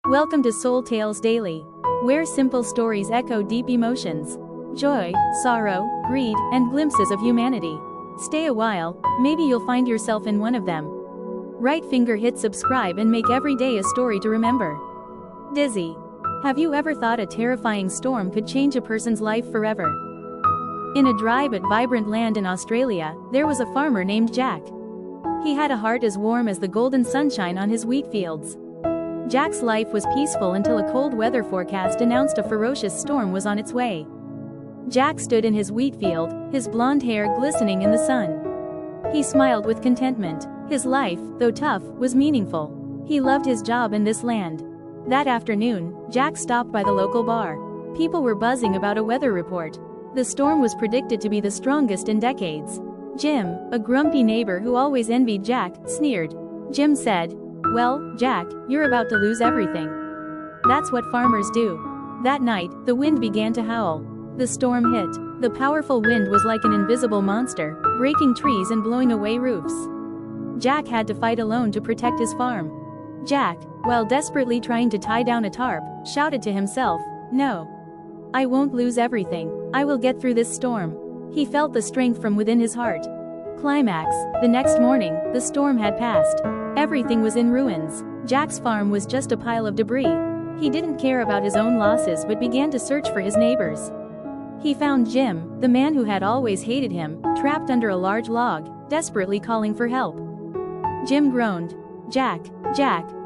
Welcome to Soul Tales Daily, where simple stories echo deep emotions, joy, sorrow, greed, and glimpses of humanity. Stay a while, maybe you'll find yourself in one of them. Right finger hit subscribe and make every day a story to remember. Dizzy. Have you ever thought a terrifying storm could change a person's life forever? In a dry but vibrant land in Australia, there was a farmer named Jack. He had a heart as warm as the golden sunshine on his wheat fields. Jack's life was peaceful until a cold weather forecast announced a ferocious storm was on its way. Jack stood in his wheat field, his blonde hair glistening in the sun. He smiled with contentment. His life, though tough, was meaningful. He loved his job in this land. That afternoon, Jack stopped by the local bar. People were buzzing about a weather report. The storm was predicted to be the strongest in decades. Jim, a grumpy neighbor who always envied Jack, sneered. Jim said, "Well, Jack, you're about to lose everything. That's what farmers do." That night, the wind began to howl. The storm hit. The powerful wind was like an invisible monster, breaking trees and blowing away roofs. Jack had to fight alone to protect his farm. Jack, while desperately trying to tie down a tarp, shouted to himself, "No. I won't lose everything. I will get through this storm." He felt the strength from within his heart. Climax. The next morning, the storm had passed. Everything was in ruins. Jack's farm was just a pile of debris. He didn't care about his own losses but began to search for his neighbors. He found Jim, the man who had always hated him, trapped under a large log, desperately calling for help. Jim groaned. Jack,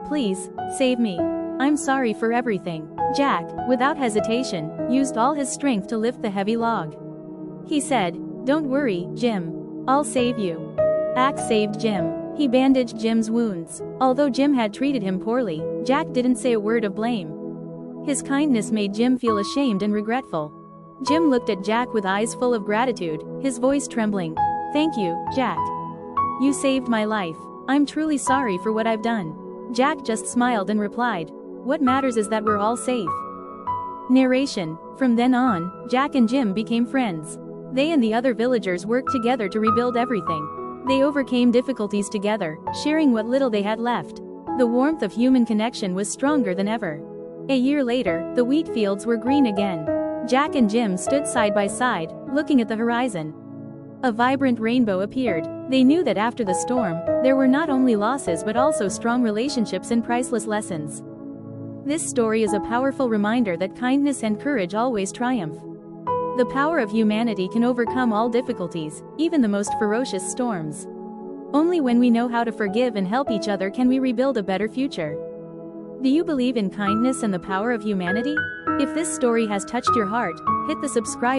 please, save me. I'm sorry for everything." Jack, without hesitation, used all his strength to lift the heavy log. He said, "Don't worry, Jim. I'll save you." Axe saved Jim. He bandaged Jim's wounds. Although Jim had treated him poorly, Jack didn't say a word of blame. His kindness made Jim feel ashamed and regretful. Jim looked at Jack with eyes full of gratitude, his voice trembling. "Thank you, Jack. You saved my life. I'm truly sorry for what I've done." Jack just smiled and replied, "What matters is that we're all safe." Narration. From then on, Jack and Jim became friends. They and the other villagers worked together to rebuild everything. They overcame difficulties together, sharing what little they had left. The warmth of human connection was stronger than ever. A year later, the wheat fields were green again. Jack and Jim stood side by side, looking at the horizon. A vibrant rainbow appeared. They knew that after the storm, there were not only losses but also strong relationships and priceless lessons. This story is a powerful reminder that kindness and courage always triumph. The power of humanity can overcome all difficulties, even the most ferocious storms. Only when we know how to forgive and help each other can we rebuild a better future. Do you believe in kindness and the power of humanity? If this story has touched your heart, hit the subscribe